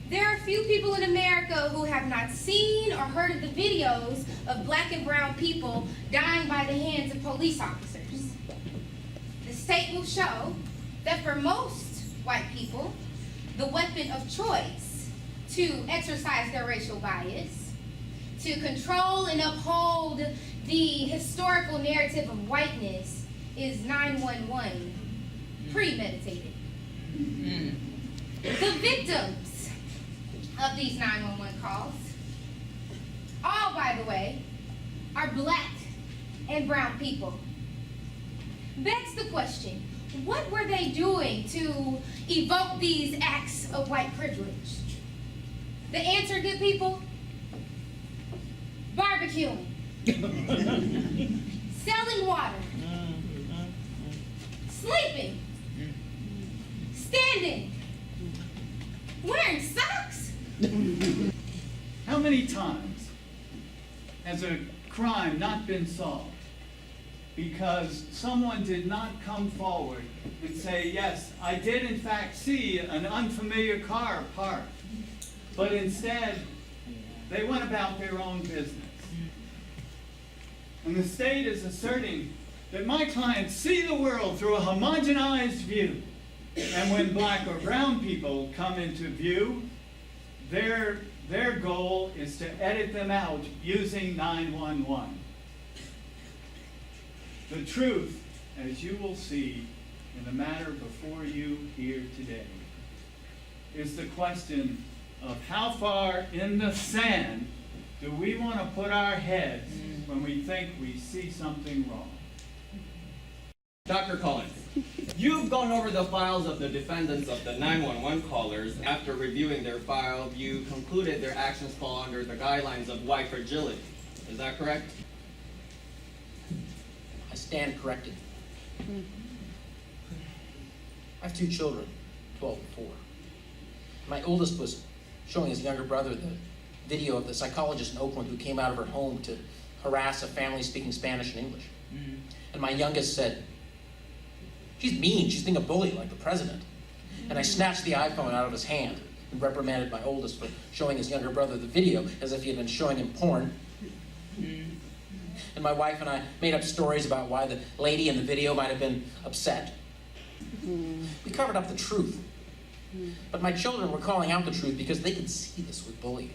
There are few people in America who have not seen or heard of the videos of black and brown people dying by the hands of police officers. The state will show that for most white people, the weapon of choice to exercise their racial bias, to control and uphold the historical narrative of whiteness, is 911, premeditated. The victims of these 911 calls, all, by the way, are black and brown people. Begs the question, what were they doing to evoke these acts of white privilege? The answer, good people? Barbecuing. Selling water. Sleeping. Standing. Wearing socks. How many times has a crime not been solved because someone did not come forward and say, yes, I did in fact see an unfamiliar car parked, but instead they went about their own business. And the state is asserting that my clients see the world through a homogenized view. And when black or brown people come into view, their goal is to edit them out using 911. The truth, as you will see in the matter before you here today, is the question of how far in the sand do we want to put our heads when we think we see something wrong. Dr. Colin, you've gone over the files of the defendants of the 911 callers. After reviewing their file, you concluded their actions fall under the guidelines of white fragility. Is that correct? I stand corrected. I have 2 children, 12 and 4. My oldest was showing his younger brother the video of the psychologist in Oakland who came out of her home to harass a family speaking Spanish and English. And my youngest said, "She's mean, she's being a bully like the president." And I snatched the iPhone out of his hand and reprimanded my oldest for showing his younger brother the video as if he had been showing him porn. And my wife and I made up stories about why the lady in the video might have been upset. We covered up the truth. But my children were calling out the truth because they could see this was bullying.